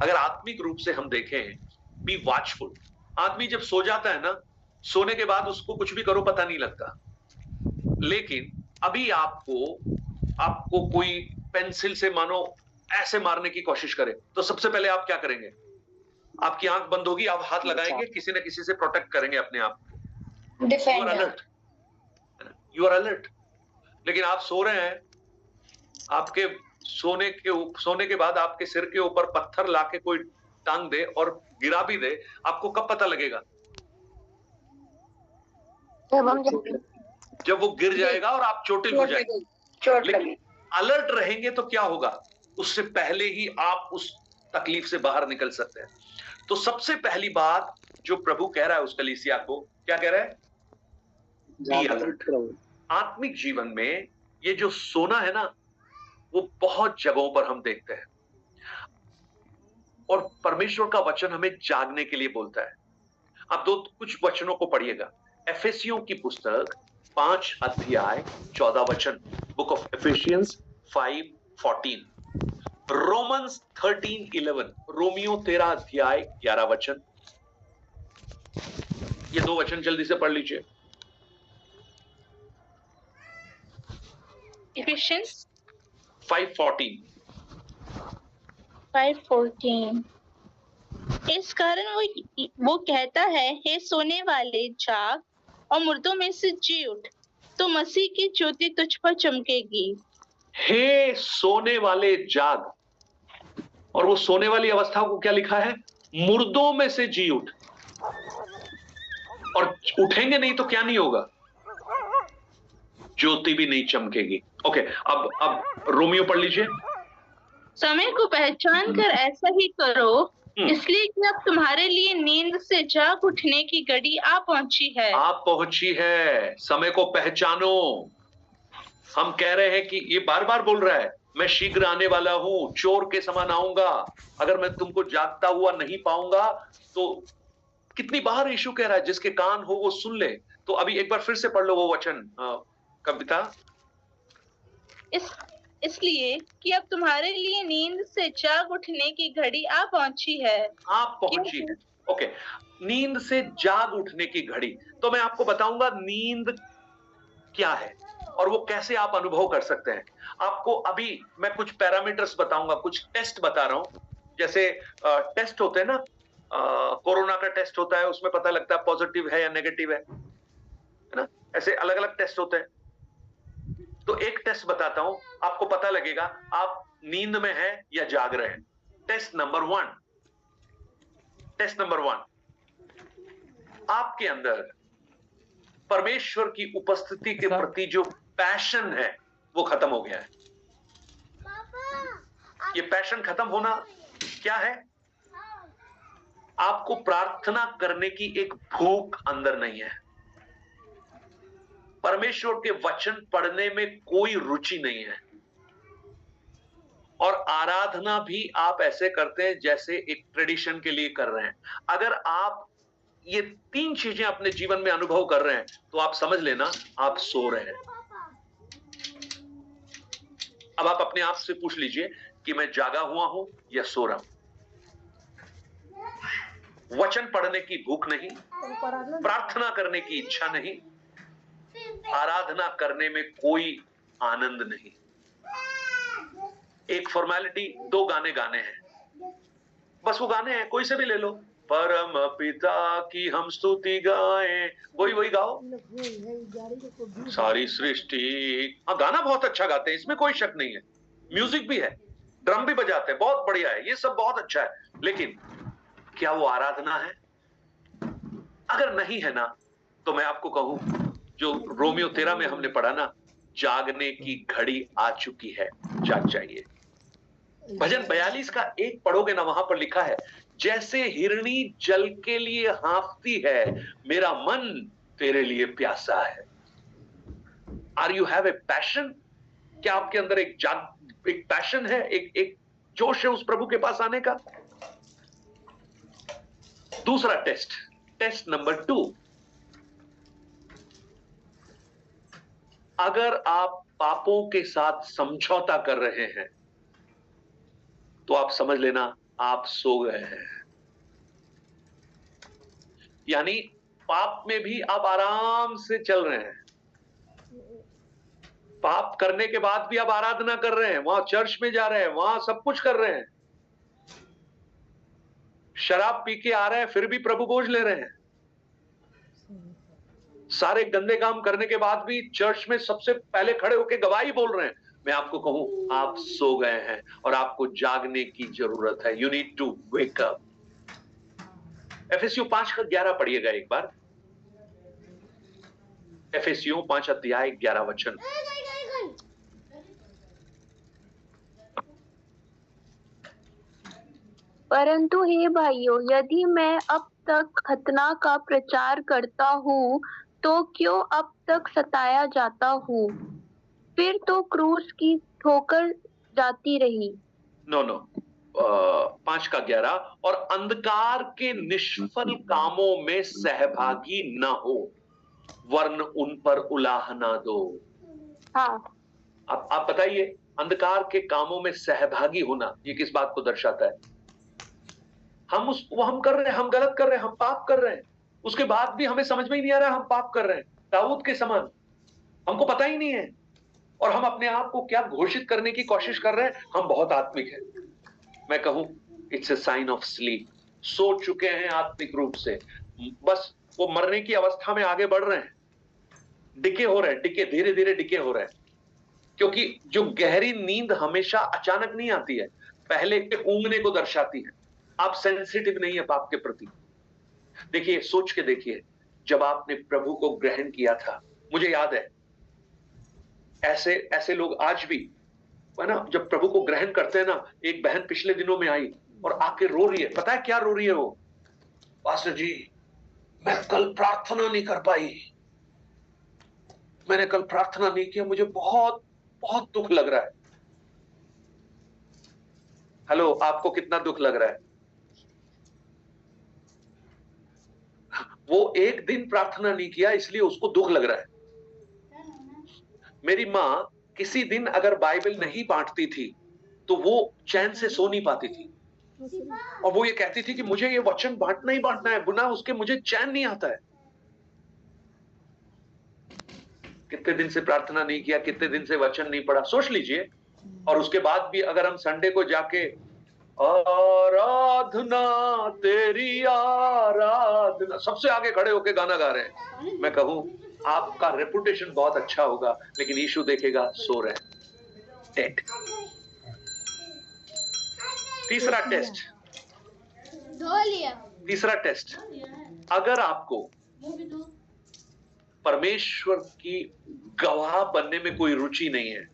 अगर आत्मिक रूप से हम देखें, बी वॉचफुल। आदमी जब सो जाता है ना, सोने के बाद उसको कुछ भी करो पता नहीं लगता। लेकिन अभी आपको कोई पेंसिल से मानो ऐसे मारने की कोशिश करे, तो सबसे पहले आप क्या करेंगे? आपकी आंख बंद होगी, आप हाथ लगाएंगे, किसी न किसी से प्रोटेक्ट करेंगे अपने आप को। You are alert. लेकिन आप सो रहे हैं, आपके सोने के बाद आपके सिर के ऊपर पत्थर लाके कोई टांग दे और गिरा भी दे, आपको कब पता लगेगा? जब वो गिर जाएगा और आप चोटिल हो जाएंगे। लेकिन अलर्ट रहेंगे तो क्या होगा? उससे पहले ही आप उस तकलीफ से बाहर निकल सकते हैं। तो सबसे पहली बात जो प्रभु कह रहा है उस कलीसिया को, क्या कह रहा है? Be alert. आत्मिक जीवन में ये जो सोना है ना, वो बहुत जगहों पर हम देखते हैं, और परमेश्वर का वचन हमें जागने के लिए बोलता है। अब कुछ वचनों को पढ़िएगा। एफेसियों की पुस्तक 5 अध्याय 14 वचन, book of efficiency 5:14, Romans 13:11, Romeo 13 अध्याय 11 वचन। ये 2 वचन जल्दी से पढ़ लीजिए। एफिशियंस 5:14। इस कारण वो कहता है, हे सोने वाले जाग और मुर्दों में से जी उठ, तो मसीह की ज्योति तुझ पर चमकेगी। हे सोने वाले जाग। और वो सोने वाली अवस्था को क्या लिखा है? मुर्दों में से जी उठ। और उठेंगे नहीं तो क्या नहीं होगा? ज्योति भी नहीं चमकेगी। ओके, अब रोमियो पढ़ लीजिए। समय को पहचान कर ऐसा ही करो, इसलिए कि अब तुम्हारे लिए नींद से जाग उठने की घड़ी आ पहुंची है। आप पहुंची है। समय को पहचानो। हम कह रहे हैं कि ये बार बार बोल रहा है, मैं शीघ्र आने वाला हूं, चोर के समान आऊंगा, अगर मैं तुमको जागता हुआ नहीं पाऊंगा तो। कितनी बार यीशु कह रहा है, जिसके कान हो वो सुन ले। तो अभी एक बार फिर से पढ़ लो वो वचन, कविता। इसलिए कि अब तुम्हारे लिए नींद से जाग उठने की घड़ी आ पहुंची है। आप पहुंची है। ओके, नींद से जाग उठने की घड़ी। तो मैं आपको बताऊंगा नींद क्या है और वो कैसे आप अनुभव कर सकते हैं। आपको अभी मैं कुछ पैरामीटर्स बताऊंगा, कुछ टेस्ट बता रहा हूं। जैसे टेस्ट होते हैं ना, कोरोना का टेस्ट होता है, उसमें पता लगता है पॉजिटिव है या नेगेटिव है ना। ऐसे अलग अलग टेस्ट होते हैं। तो एक टेस्ट बताता हूं, आपको पता लगेगा आप नींद में हैं या जाग रहे हैं। Test number 1। टेस्ट नंबर 1, आपके अंदर परमेश्वर की उपस्थिति के प्रति जो पैशन है वो खत्म हो गया है। ये पैशन खत्म होना क्या है? आपको प्रार्थना करने की एक भूख अंदर नहीं है। परमेश्वर के वचन पढ़ने में कोई रुचि नहीं है। और आराधना भी आप ऐसे करते हैं जैसे एक ट्रेडिशन के लिए कर रहे हैं। अगर आप ये 3 चीजें अपने जीवन में अनुभव कर रहे हैं तो आप समझ लेना आप सो रहे हैं। अब आप अपने आप से पूछ लीजिए कि मैं जागा हुआ हूं या सो रहा हूं। वचन पढ़ने की भूख नहीं, प्रार्थना करने की इच्छा नहीं, आराधना करने में कोई आनंद नहीं। एक फॉर्मेलिटी, 2 गाने गाने हैं, बस वो गाने हैं, कोई से भी ले लो। परम पिता की हम स्तुति गाएं, वही गाओ। सारी सृष्टि, हाँ गाना बहुत अच्छा गाते हैं, इसमें कोई शक नहीं है। म्यूजिक भी है, ड्रम भी बजाते हैं, बहुत बढ़िया है, ये सब बहुत अच्छा है। लेकिन क्या वो आराधना है? अगर नहीं है ना, तो मैं आपको कहूं जो रोमियो 13 में हमने पढ़ा ना, जागने की घड़ी आ चुकी है, जाग जाइए। भजन 42 का 1 पढ़ोगे ना, वहां पर लिखा है, जैसे हिरनी जल के लिए हाँफती है, मेरा मन तेरे लिए प्यासा है। Are you have a passion? क्या आपके अंदर एक पैशन है, एक जोश है उस प्रभु के पास आने का? दूसरा टेस्ट नंबर 2, अगर आप पापों के साथ समझौता कर रहे हैं तो आप समझ लेना आप सो गए हैं। यानी पाप में भी आप आराम से चल रहे हैं। पाप करने के बाद भी आप आराधना कर रहे हैं, वहां चर्च में जा रहे हैं, वहां सब कुछ कर रहे हैं। शराब पी के आ रहे हैं, फिर भी प्रभु भोज ले रहे हैं। सारे गंदे काम करने के बाद भी चर्च में सबसे पहले खड़े होकर गवाही बोल रहे हैं। मैं आपको कहूं, आप सो गए हैं और आपको जागने की जरूरत है। You need to wake up. FSU 5 का 11 पढ़िएगा एक बार। एफएसयू 5 अध्याय 11 वचन। परंतु हे भाइयों, यदि मैं अब तक खतना का प्रचार करता हूँ तो क्यों अब तक सताया जाता हूँ? फिर तो क्रूस की ठोकर जाती रही। नो 5 का 11, और अंधकार के निष्फल कामों में सहभागी न हो, वरन उन पर उलाह ना दो। हाँ, अब आप बताइए, अंधकार के कामों में सहभागी होना ये किस बात को दर्शाता है? हम कर रहे हैं, हम गलत कर रहे हैं, हम पाप कर रहे हैं, उसके बाद भी हमें समझ में ही नहीं आ रहा हम पाप कर रहे हैं। दाऊद के समान हमको पता ही नहीं है, और हम अपने आप को क्या घोषित करने की कोशिश कर रहे हैं, हम बहुत आत्मिक हैं। मैं कहूं, it's a sign of sleep. सो चुके हैं आत्मिक रूप से, बस वो मरने की अवस्था में आगे बढ़ रहे हैं, डिके हो रहे हैं, धीरे धीरे डिके हो रहे हैं। क्योंकि जो गहरी नींद हमेशा अचानक नहीं आती है, पहले के ऊँघने को दर्शाती है। आप सेंसिटिव नहीं है पाप के प्रति। देखिए, सोच के देखिए, जब आपने प्रभु को ग्रहण किया था, मुझे याद है ऐसे ऐसे लोग आज भी है ना, जब प्रभु को ग्रहण करते हैं ना। एक बहन पिछले दिनों में आई और आके रो रही है। पता है क्या रो रही है वो? पास्टर जी, मैं कल प्रार्थना नहीं कर पाई, मैंने कल प्रार्थना नहीं किया, मुझे बहुत बहुत दुख लग रहा है। हेलो, आपको कितना दुख लग रहा है? वो एक दिन प्रार्थना नहीं किया इसलिए उसको दुख लग रहा है। मेरी मां किसी दिन अगर बाइबल नहीं बांटती थी तो वो चैन से सो नहीं पाती थी, और वो ये कहती थी कि मुझे ये वचन बांटना ही बांटना है, बिना उसके मुझे चैन नहीं आता है। कितने दिन से प्रार्थना नहीं किया, कितने दिन से वचन नहीं पढ़ा, सोच लीजिए। और उसके बाद भी अगर हम संडे को जाके आराधना तेरी आराधना सबसे आगे खड़े होके गाना गा रहे हैं, मैं कहूं आपका रेपुटेशन बहुत अच्छा होगा, लेकिन यीशु देखेगा सो रहे हैं, डेड। तीसरा टेस्ट, तीसरा टेस्ट, अगर आपको परमेश्वर की गवाह बनने में कोई रुचि नहीं है,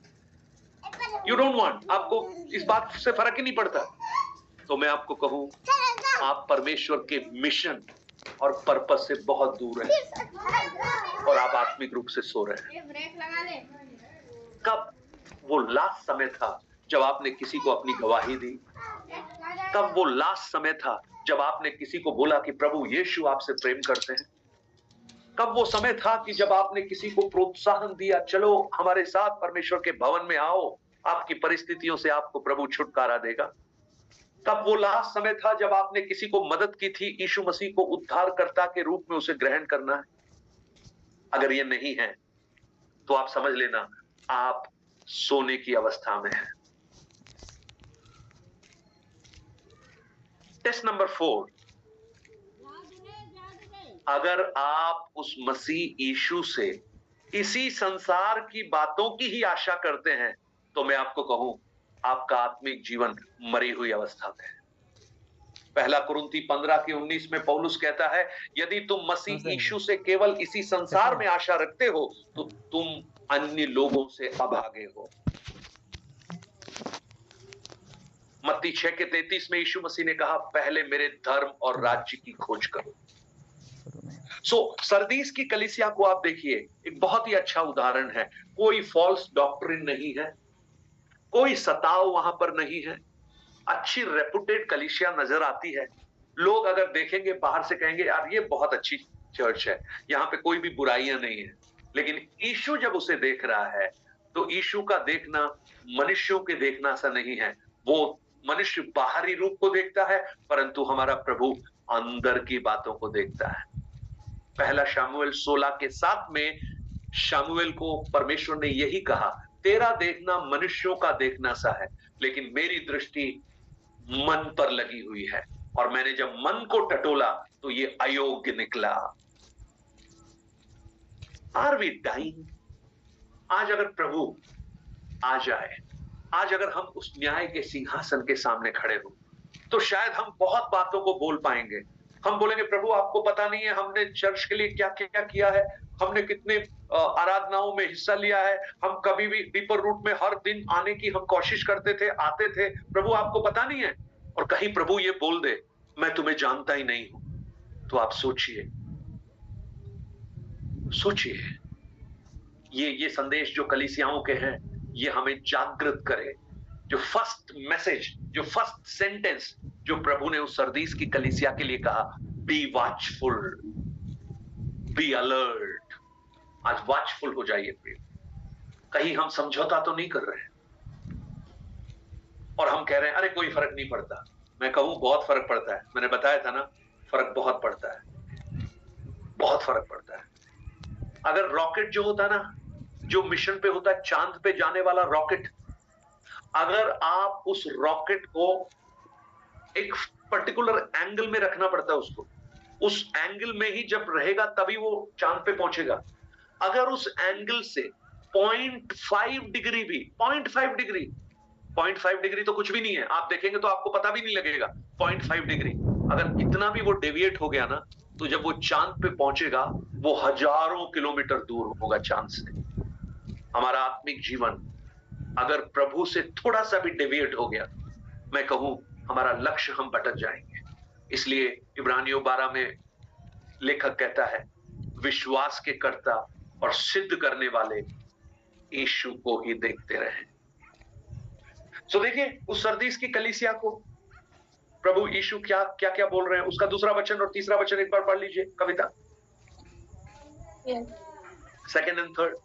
यू डोंट वांट, आपको इस बात से फर्क ही नहीं पड़ता, तो मैं आपको कहूं आप परमेश्वर के मिशन और पर्पस से बहुत दूर हैं और आप आत्मिक रूप से सो रहे हैं। कब वो लास्ट समय था जब आपने किसी को अपनी गवाही दी? कब वो लास्ट समय था जब आपने किसी को बोला कि प्रभु यीशु आपसे प्रेम करते हैं? कब वो समय था कि जब आपने किसी को प्रोत्साहन दिया, चलो हमारे साथ परमेश्वर के भवन में आओ, आपकी परिस्थितियों से आपको प्रभु छुटकारा देगा? कब वो लास्ट समय था जब आपने किसी को मदद की थी यीशु मसीह को उद्धारकर्ता के रूप में उसे ग्रहण करना है? अगर ये नहीं है तो आप समझ लेना आप सोने की अवस्था में हैं। टेस्ट नंबर 4, अगर आप उस मसीह यीशु से इसी संसार की बातों की ही आशा करते हैं तो मैं आपको कहूं आपका आत्मिक जीवन मरी हुई अवस्था में है। पहला कुरिन्थी 15:19 में पौलुस कहता है, यदि तुम मसीह यीशु से केवल इसी संसार में आशा रखते हो तो तुम अन्य लोगों से अभागे हो। मत्ती 6:33 में यीशु मसीह ने कहा, पहले मेरे धर्म और राज्य की खोज करो। सरदीस की कलीसिया को आप देखिए, एक बहुत ही अच्छा उदाहरण है। कोई फॉल्स डॉक्ट्रिन नहीं है, कोई सताव वहां पर नहीं है, अच्छी रेपुटेड कलीसिया नजर आती है। लोग अगर देखेंगे बाहर से कहेंगे यार ये बहुत अच्छी चर्च है, यहाँ पे कोई भी बुराइयां नहीं है। लेकिन यीशु जब उसे देख रहा है तो यीशु का देखना मनुष्यों के देखना सा नहीं है। वो मनुष्य बाहरी रूप को देखता है, परंतु हमारा प्रभु अंदर की बातों को देखता है। पहला शमूएल 16:7 में शमूएल को परमेश्वर ने यही कहा, तेरा देखना मनुष्यों का देखना सा है, लेकिन मेरी दृष्टि मन पर लगी हुई है, और मैंने जब मन को टटोला तो ये अयोग्य निकला। Are we dying? आज अगर प्रभु आ जाए, आज अगर हम उस न्याय के सिंहासन के सामने खड़े हो तो शायद हम बहुत बातों को बोल पाएंगे। हम बोलेंगे, प्रभु आपको पता नहीं है हमने चर्च के लिए क्या क्या किया है, हमने कितने आराधनाओं में हिस्सा लिया है, हम कभी भी डीपर रूट में हर दिन आने की हम कोशिश करते थे, आते थे, प्रभु आपको पता नहीं है। और कहीं प्रभु ये बोल दे, मैं तुम्हें जानता ही नहीं हूं, तो आप सोचिए, सोचिए। ये संदेश जो कलीसियाओं के हैं, ये हमें जागृत करे। जो फर्स्ट मैसेज, जो फर्स्ट सेंटेंस जो प्रभु ने उस सरदीस की कलीसिया के लिए कहा, बी वॉचफुल, बी अलर्ट। आज वॉचफुल हो जाइए प्रिय। कहीं हम समझौता तो नहीं कर रहे हैं और हम कह रहे हैं अरे कोई फर्क नहीं पड़ता। मैं कहूं बहुत फर्क पड़ता है। मैंने बताया था ना, फर्क बहुत पड़ता है, बहुत फर्क पड़ता है। अगर रॉकेट जो होता ना, जो मिशन पे होता है, चांद पे जाने वाला रॉकेट, अगर आप उस रॉकेट को एक पर्टिकुलर एंगल में रखना पड़ता है, उसको उस एंगल में ही जब रहेगा तभी वो चांद पे पहुंचेगा। अगर उस एंगल से 0.5 डिग्री भी, 0.5 डिग्री तो कुछ भी नहीं है, आप देखेंगे तो आपको पता भी नहीं लगेगा। 0.5 डिग्री अगर इतना भी वो डेविएट हो गया ना, तो जब वो चांद पे पहुंचेगा वो हजारों किलोमीटर दूर होगा चांद से। हमारा आत्मिक जीवन अगर प्रभु से थोड़ा सा भी डेविएट हो गया, मैं कहूं हमारा लक्ष्य हम भटक जाएंगे। इसलिए इब्रानियों 12 में लेखक कहता है, विश्वास के कर्ता और सिद्ध करने वाले यीशु को ही देखते रहे। सो देखिए उस सरदीस की कलीसिया को प्रभु यीशु क्या क्या क्या बोल रहे हैं। उसका दूसरा वचन और तीसरा वचन एक बार पढ़ लीजिए कविता, सेकंड एंड थर्ड।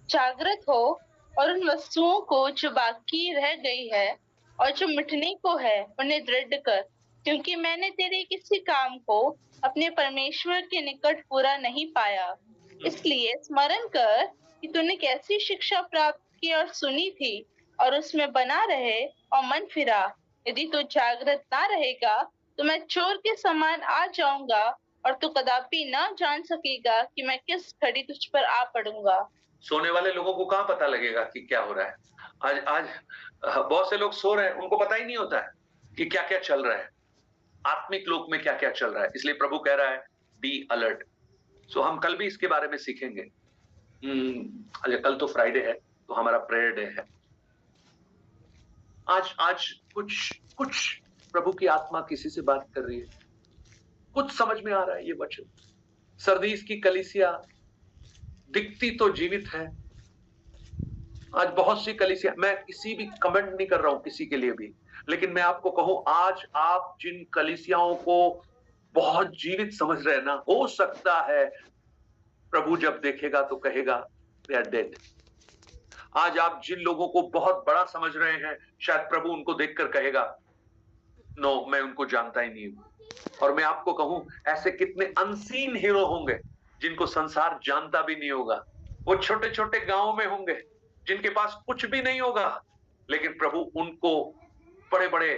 जागृत हो और उन वस्तुओं को जो बाकी रह गई है और जो मिटने को है उन्हें दृढ़ कर, क्योंकि मैंने तेरे किसी काम को अपने परमेश्वर के निकट पूरा नहीं पाया। इसलिए स्मरण कर कि तूने कैसी शिक्षा प्राप्त की और सुनी थी, और उसमें बना रहे और मन फिरा। यदि तू जागृत ना रहेगा तो मैं चोर के समान आ जाऊंगा और तू कदापि न जान सकेगा कि मैं किस घड़ी तुझ पर आ पड़ूंगा। सोने वाले लोगों को कहां पता लगेगा कि क्या हो रहा है। आज बहुत से लोग सो रहे हैं, उनको पता ही नहीं होता है कि क्या क्या चल रहा है, आत्मिक लोक में क्या क्या चल रहा है। इसलिए प्रभु कह रहा है बी अलर्ट। सो हम कल भी इसके बारे में सीखेंगे। कल तो फ्राइडे है, तो हमारा प्रेयर डे है। आज कुछ प्रभु की आत्मा किसी से बात कर रही है, कुछ समझ में आ रहा है ये वचन। सरदीस की कलीसिया दिखती तो जीवित है। आज बहुत सी कलीसिया, मैं किसी भी कमेंट नहीं कर रहा हूं किसी के लिए भी, लेकिन मैं आपको कहूं आज आप जिन कलीसियाओं को बहुत जीवित समझ रहे हैं ना, हो सकता है प्रभु जब देखेगा तो कहेगा दे आर डेड। आज आप जिन लोगों को बहुत बड़ा समझ रहे हैं, शायद प्रभु उनको देखकर कहेगा नो, मैं उनको जानता ही नहीं हूं। और मैं आपको कहूं ऐसे कितने अनसीन हीरो होंगे जिनको संसार जानता भी नहीं होगा। वो छोटे छोटे गांवों में होंगे जिनके पास कुछ भी नहीं होगा, लेकिन प्रभु उनको बड़े बड़े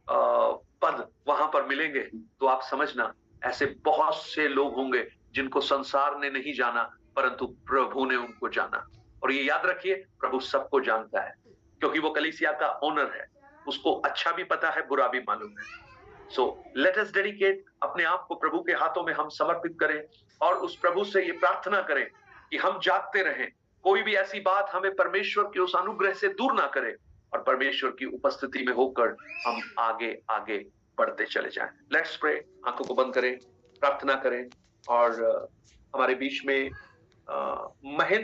पद वहां पर मिलेंगे। तो आप समझना ऐसे बहुत से लोग होंगे जिनको संसार ने नहीं जाना, परंतु प्रभु ने उनको जाना। और ये याद रखिए, प्रभु सबको जानता है, क्योंकि वो कलीसिया का ओनर है। उसको अच्छा भी पता है, बुरा भी मालूम है। सो लेट अस डेडिकेट, अपने आप को प्रभु के हाथों में हम समर्पित करें और उस प्रभु से ये प्रार्थना करें कि हम जागते रहें। कोई भी ऐसी बात हमें परमेश्वर के उस अनुग्रह से दूर ना करे, और परमेश्वर की उपस्थिति में होकर हम आगे आगे बढ़ते चले जाएं। Let's pray. आंखों को बंद करें, प्रार्थना करें। और हमारे बीच में महेंद्र